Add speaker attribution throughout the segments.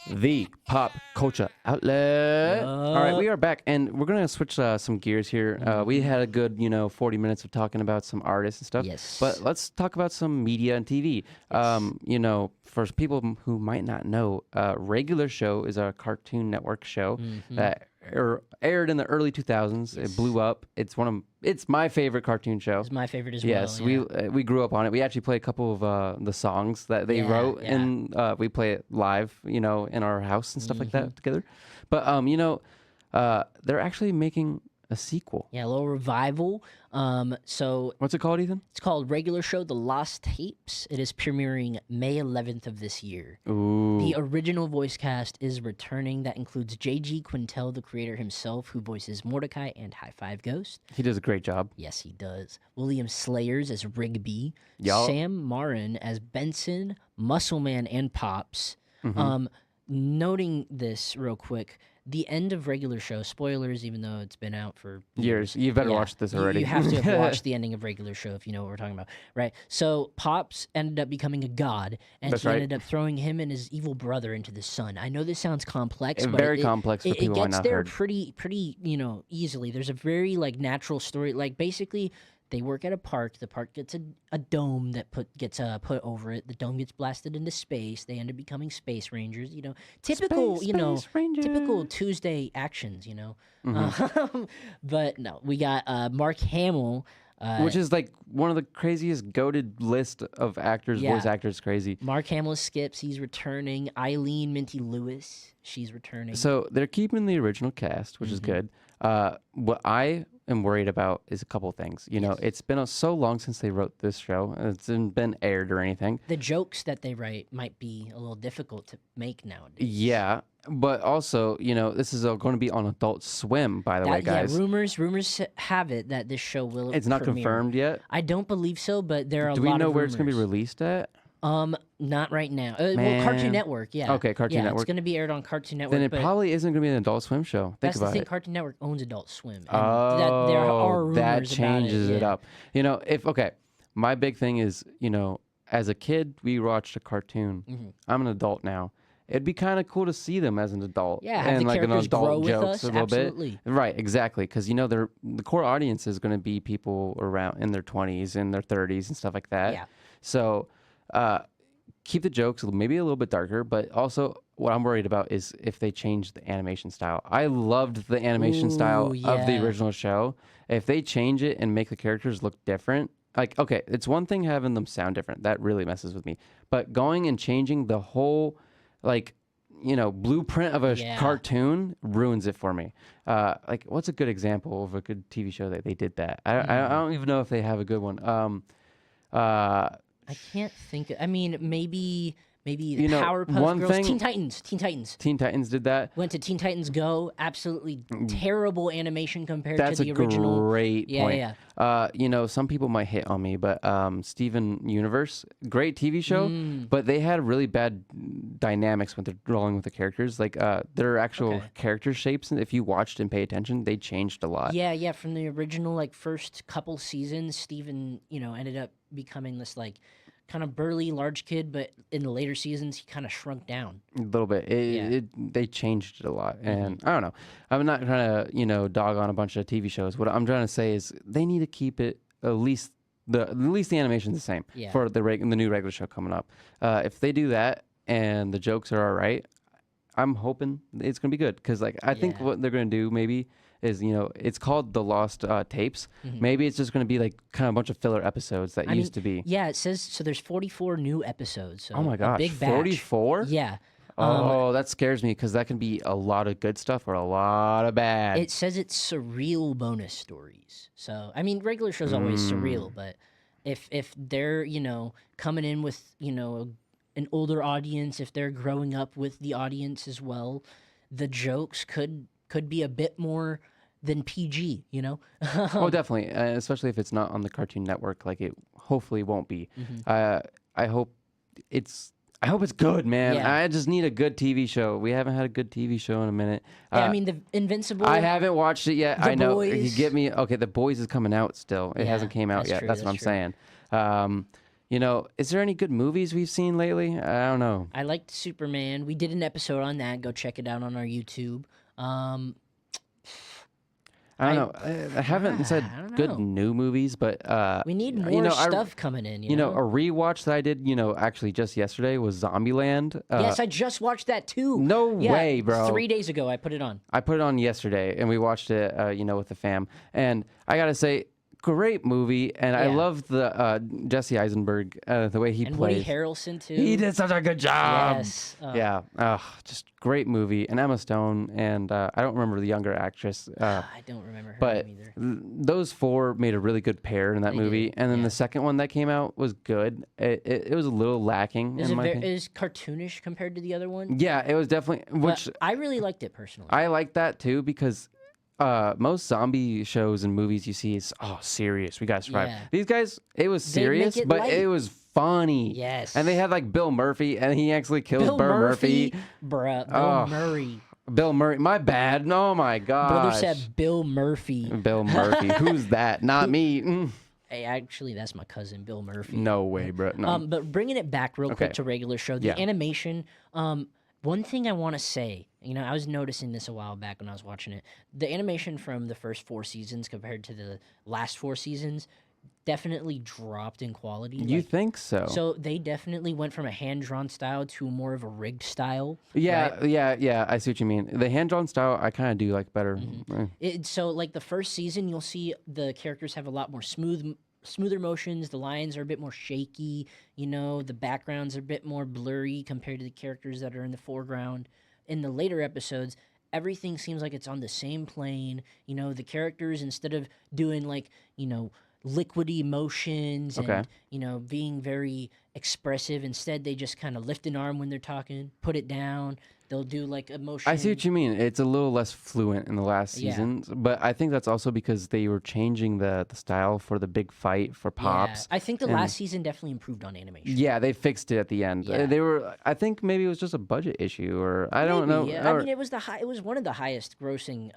Speaker 1: the pop culture outlet. All right, we are back, and we're gonna switch some gears here. We had a good, 40 minutes of talking about some artists and stuff.
Speaker 2: Yes.
Speaker 1: But let's talk about some media and TV. For people who might not know, Regular Show is a Cartoon Network show that aired in the early 2000s.
Speaker 2: Yes.
Speaker 1: It blew up. It's my favorite cartoon show.
Speaker 2: It's my favorite as
Speaker 1: Yes,
Speaker 2: well.
Speaker 1: we grew up on it. We actually play a couple of the songs that they wrote, and we play it live, in our house and stuff like that together. But they're actually making a sequel.
Speaker 2: Yeah, a little revival. So
Speaker 1: What's it called, Ethan?
Speaker 2: it's called Regular Show: The Lost Tapes. It is premiering May 11th of this year.
Speaker 1: Ooh.
Speaker 2: The original voice cast is returning. That includes J.G. Quintel, the creator himself, who voices Mordecai and High Five Ghost.
Speaker 1: He does a great job.
Speaker 2: Yes, he does. William Slayers as Rigby.
Speaker 1: Yup.
Speaker 2: Sam Marin as Benson, Muscleman, and Pops. Noting this real quick, the end of Regular Show, spoilers, even though it's been out for
Speaker 1: Years. You better watch this already.
Speaker 2: You have to have watched the ending of Regular Show if you know what we're talking about, right? So Pops ended up becoming a god, and
Speaker 1: That's
Speaker 2: he
Speaker 1: right.
Speaker 2: ended up throwing him and his evil brother into the sun. I know this sounds complex, but
Speaker 1: Very complex for
Speaker 2: it
Speaker 1: people who have
Speaker 2: gets
Speaker 1: not
Speaker 2: there
Speaker 1: heard.
Speaker 2: pretty easily. There's a very natural story. Basically, they work at a park. The park gets a dome that gets put over it. The dome gets blasted into space. They end up becoming space rangers. Typical
Speaker 1: Space Ranger.
Speaker 2: typical Tuesday actions. But no, we got Mark Hamill.
Speaker 1: Which is like one of the craziest goated list of actors,
Speaker 2: Yeah.
Speaker 1: voice actors, crazy.
Speaker 2: Mark Hamill skips. He's returning. Eileen Minty Lewis. She's returning.
Speaker 1: So they're keeping the original cast, which is good. What I am worried about is a couple things. It's been so long since they wrote this show. It's been aired or anything.
Speaker 2: The jokes that they write might be a little difficult to make nowadays.
Speaker 1: Yeah, but also, this is going to be on Adult Swim, by the way, guys.
Speaker 2: Yeah, rumors have it that this show will.
Speaker 1: It's not
Speaker 2: premiere.
Speaker 1: confirmed yet.
Speaker 2: I don't believe so, but there are a
Speaker 1: Do
Speaker 2: lot
Speaker 1: we know
Speaker 2: of
Speaker 1: where it's going to be
Speaker 2: rumors.
Speaker 1: released at?
Speaker 2: Not right now. Well,
Speaker 1: Man.
Speaker 2: Cartoon Network, yeah.
Speaker 1: Okay, Cartoon
Speaker 2: It's
Speaker 1: Network.
Speaker 2: going to be aired on Cartoon Network.
Speaker 1: Then it
Speaker 2: but
Speaker 1: probably isn't going to be an Adult Swim show. Think
Speaker 2: that's the
Speaker 1: about
Speaker 2: thing.
Speaker 1: it.
Speaker 2: Cartoon Network owns Adult Swim. And
Speaker 1: Oh,
Speaker 2: there are rumors
Speaker 1: that changes
Speaker 2: about
Speaker 1: it up. My big thing is, as a kid, we watched a cartoon.
Speaker 2: Mm-hmm.
Speaker 1: I'm an adult now. It'd be kind of cool to see them as an adult.
Speaker 2: Yeah, have
Speaker 1: and
Speaker 2: the
Speaker 1: like an
Speaker 2: characters
Speaker 1: adult
Speaker 2: grow with
Speaker 1: jokes
Speaker 2: us.
Speaker 1: a little
Speaker 2: Absolutely.
Speaker 1: bit. Right, exactly. Because the core audience is going to be people around in their 20s, in their 30s, and stuff like that.
Speaker 2: Yeah.
Speaker 1: So, keep the jokes maybe a little bit darker, but also what I'm worried about is if they change the animation style. I loved the animation style of the
Speaker 2: yeah.
Speaker 1: original show. If they change it and make the characters look different, okay, it's one thing having them sound different. That really messes with me. But going and changing the whole, blueprint of a cartoon ruins it for me. What's a good example of a good TV show that they did that? I don't even know if they have a good one.
Speaker 2: I can't think. Maybe the Powerpuff
Speaker 1: one
Speaker 2: Girls.
Speaker 1: thing-
Speaker 2: Teen Titans.
Speaker 1: Teen Titans did that.
Speaker 2: Went to Teen Titans Go. Absolutely terrible animation compared
Speaker 1: That's
Speaker 2: to the
Speaker 1: a
Speaker 2: original.
Speaker 1: great point.
Speaker 2: Yeah.
Speaker 1: Some people might hit on me, but Steven Universe, great TV show, but they had really bad dynamics when they're rolling with the characters. Their actual character shapes, if you watched and pay attention, they changed a lot.
Speaker 2: Yeah. From the original first couple seasons, Steven, ended up becoming this kind of burly large kid, but in the later seasons he kind of shrunk down
Speaker 1: A little bit. They changed it a lot, and I don't know. I'm not trying to dog on a bunch of TV shows. What I'm trying to say is they need to keep it at least the animation's the same for the new regular show coming up. If they do that and the jokes are all right, I'm hoping it's gonna be good because I think what they're gonna do maybe is it's called The Lost Tapes. Maybe it's just gonna be kind of a bunch of filler episodes that used to be.
Speaker 2: Yeah, it says so. There's 44 new episodes. So
Speaker 1: Oh my gosh,
Speaker 2: big batch.
Speaker 1: 44?
Speaker 2: Yeah.
Speaker 1: Oh, that scares me because that can be a lot of good stuff or a lot of bad.
Speaker 2: It says it's surreal bonus stories. So regular show's always surreal, but if they're coming in with an older audience, if they're growing up with the audience as well, the jokes could be a bit more than PG.
Speaker 1: Oh, definitely, especially if it's not on the Cartoon Network, like it hopefully won't be. I hope it's good, man.
Speaker 2: Yeah.
Speaker 1: I just need a good TV show. We haven't had a good TV show in a minute.
Speaker 2: Yeah, the Invincible.
Speaker 1: I haven't watched it yet.
Speaker 2: The
Speaker 1: I know.
Speaker 2: Boys.
Speaker 1: You get me. Okay, The Boys is coming out still. It hasn't came out
Speaker 2: that's
Speaker 1: yet.
Speaker 2: true,
Speaker 1: That's what I'm
Speaker 2: that's true.
Speaker 1: saying. is there any good movies we've seen lately? I don't know.
Speaker 2: I liked Superman. We did an episode on that. Go check it out on our YouTube.
Speaker 1: I don't know. I haven't said good new movies, but
Speaker 2: we need more stuff coming in.
Speaker 1: A rewatch that I did, actually just yesterday was Zombieland.
Speaker 2: Yes, I just watched that too.
Speaker 1: No way, bro.
Speaker 2: 3 days ago, I put it on.
Speaker 1: I put it on yesterday, and we watched it, with the fam. And I gotta say, great movie, and I love the Jesse Eisenberg, the way he plays.
Speaker 2: And Woody Harrelson too.
Speaker 1: He did such a good job.
Speaker 2: Yes.
Speaker 1: Yeah. Just great movie. And Emma Stone, and I don't remember the younger actress.
Speaker 2: I don't remember her
Speaker 1: but
Speaker 2: name either.
Speaker 1: Those four made a really good pair in that movie. And then the second one that came out was good. It was a little lacking.
Speaker 2: Is cartoonish compared to the other one?
Speaker 1: Yeah, it was definitely. Which
Speaker 2: I really liked it personally.
Speaker 1: I liked that too because. Most zombie shows and movies you see is serious. We gotta survive. Yeah. These guys, it was serious, but light. It was funny.
Speaker 2: Yes.
Speaker 1: And they had like Bill Murphy, and he actually kills Bill Murphy.
Speaker 2: Bruh, Bill Murray.
Speaker 1: Bill Murray. My bad. Oh my god.
Speaker 2: Brother said Bill Murphy.
Speaker 1: Bill Murphy. Who's that? Not me.
Speaker 2: Hey, actually, that's my cousin, Bill Murphy.
Speaker 1: No way, bro. No.
Speaker 2: But bringing it back real quick to regular show, the animation. One thing I want to say, I was noticing this a while back when I was watching it. The animation from the first 4 seasons compared to the last 4 seasons definitely dropped in quality.
Speaker 1: You think so?
Speaker 2: So they definitely went from a hand-drawn style to more of a rigged style.
Speaker 1: Yeah,
Speaker 2: right?
Speaker 1: yeah. I see what you mean. The hand-drawn style, I kind of do like better.
Speaker 2: Mm-hmm. So, like the first season, you'll see the characters have a lot more smoother motions. The lines are a bit more shaky. The backgrounds are a bit more blurry compared to the characters that are in the foreground. In the later episodes, everything seems like it's on the same plane. The characters, instead of doing liquidy motions and being very expressive, instead they just kind of lift an arm when they're talking, put it down. They'll do like emotion.
Speaker 1: I see what you mean. It's a little less fluent in the last seasons, but I think that's also because they were changing the style for the big fight for Pops.
Speaker 2: I think the last season definitely improved on animation.
Speaker 1: Yeah, they fixed it at the end. Yeah. I think maybe it was just a budget issue, or I don't know.
Speaker 2: Yeah. I mean, it was one of the highest grossing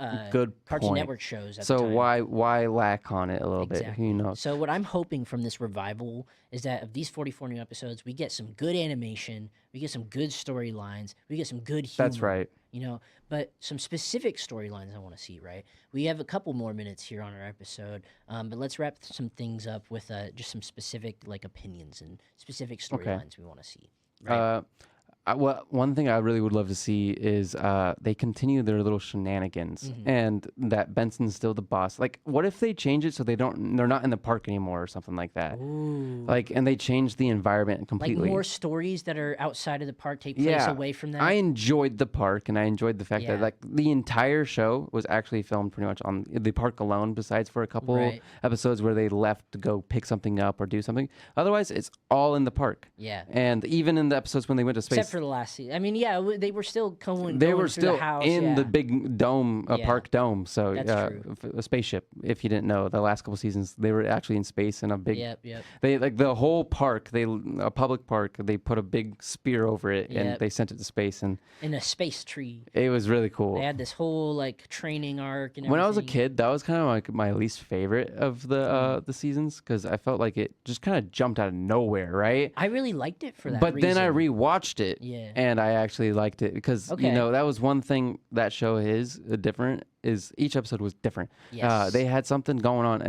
Speaker 2: Cartoon Network shows at the time.
Speaker 1: Why lack on it a little bit? Who knows?
Speaker 2: So what I'm hoping from this revival is that of these 44 new episodes, we get some good animation, we get some good storylines, we get some good humor.
Speaker 1: That's right.
Speaker 2: But some specific storylines I want to see, right? We have a couple more minutes here on our episode, but let's wrap some things up with just some specific opinions and specific storylines we want to see. Right?
Speaker 1: One thing I really would love to see is they continue their little shenanigans, and that Benson's still the boss. Like, what if they change it so they're not in the park anymore or something like that?
Speaker 2: Ooh.
Speaker 1: And they change the environment completely.
Speaker 2: Like more stories that are outside of the park take place away from that.
Speaker 1: I enjoyed the park, and I enjoyed the fact that the entire show was actually filmed pretty much on the park alone, besides for a couple episodes where they left to go pick something up or do something. Otherwise, it's all in the park.
Speaker 2: Yeah.
Speaker 1: And even in the episodes when they went to space.
Speaker 2: Except for the last season. I mean, they were still going.
Speaker 1: They were
Speaker 2: through
Speaker 1: still
Speaker 2: the house,
Speaker 1: in the big dome, park dome. So
Speaker 2: that's true.
Speaker 1: A spaceship. If you didn't know, the last couple seasons they were actually in space in a big.
Speaker 2: Yep.
Speaker 1: They the whole park. A public park. They put a big spear over it and they sent it to space and
Speaker 2: in a space tree.
Speaker 1: It was really cool.
Speaker 2: They had this whole training arc. And
Speaker 1: when I was a kid, that was kind of my least favorite of the seasons because I felt like it just kind of jumped out of nowhere. Right.
Speaker 2: I really liked it for that.
Speaker 1: But
Speaker 2: reason.
Speaker 1: then I rewatched it.
Speaker 2: Yeah.
Speaker 1: And I actually liked it because that was one thing that show is different is each episode was different.
Speaker 2: Yes.
Speaker 1: They had something going on.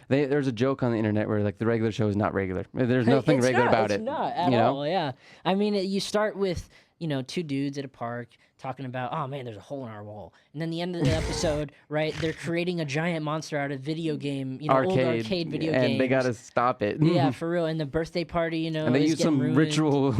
Speaker 1: There's a joke on the internet where the regular show is not regular. There's nothing regular about it.
Speaker 2: It's not at all. Yeah. I mean, you start with 2 dudes at a park talking about, oh man, there's a hole in our wall, and then the end of the episode, right? They're creating a giant monster out of video game, old arcade video games,
Speaker 1: and they gotta stop it.
Speaker 2: Yeah, for real. And the birthday party,
Speaker 1: and they use some
Speaker 2: ruined.
Speaker 1: Ritual.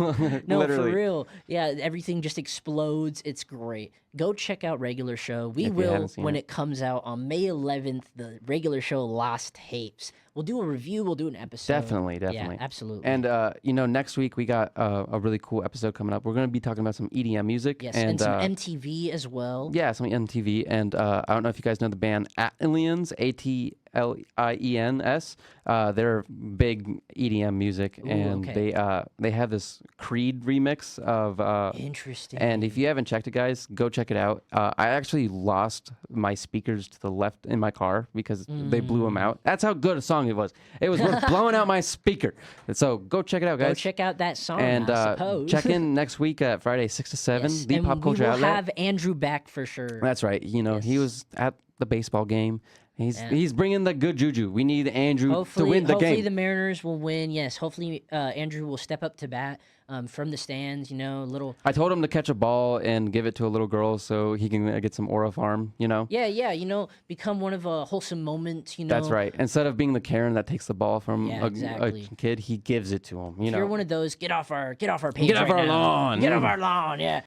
Speaker 2: No,
Speaker 1: literally.
Speaker 2: for real. Yeah, everything just explodes. It's great. Go check out Regular Show. We will when it comes out on May 11th. The Regular Show Lost Tapes. We'll do a review. We'll do an episode.
Speaker 1: Definitely.
Speaker 2: Yeah, absolutely.
Speaker 1: And next week we got a really cool episode coming up. We're going to be talking about some EDM music.
Speaker 2: Yes, and some MTV as well.
Speaker 1: Yeah, some MTV. And I don't know if you guys know the band Aliens, Liens. They're big EDM music, and they have this Creed remix of.
Speaker 2: Interesting.
Speaker 1: And if you haven't checked it, guys, go check it out. I actually lost my speakers to the left in my car because they blew them out. That's how good a song it was. It was worth blowing out my speaker. So go check it out, guys.
Speaker 2: Go check out that song.
Speaker 1: And
Speaker 2: I suppose.
Speaker 1: check in next week at Friday 6 to 7.
Speaker 2: Yes,
Speaker 1: The
Speaker 2: and
Speaker 1: Pop Culture
Speaker 2: we will
Speaker 1: Outlet.
Speaker 2: have Andrew back for sure.
Speaker 1: That's right. You know, he was at the baseball game. He's bringing the good juju. We need Andrew to win the game.
Speaker 2: Hopefully the Mariners will win. Yes, hopefully Andrew will step up to bat from the stands. You know, little.
Speaker 1: I told him to catch a ball and give it to a little girl so he can get some aura farm. You know.
Speaker 2: Yeah. You know, become one of a wholesome moments. You know.
Speaker 1: That's right. Instead of being the Karen that takes the ball from a kid, he gives it to him. You know.
Speaker 2: If you're one of those, get off our page.
Speaker 1: Get off our lawn.
Speaker 2: Get off our lawn. Yeah.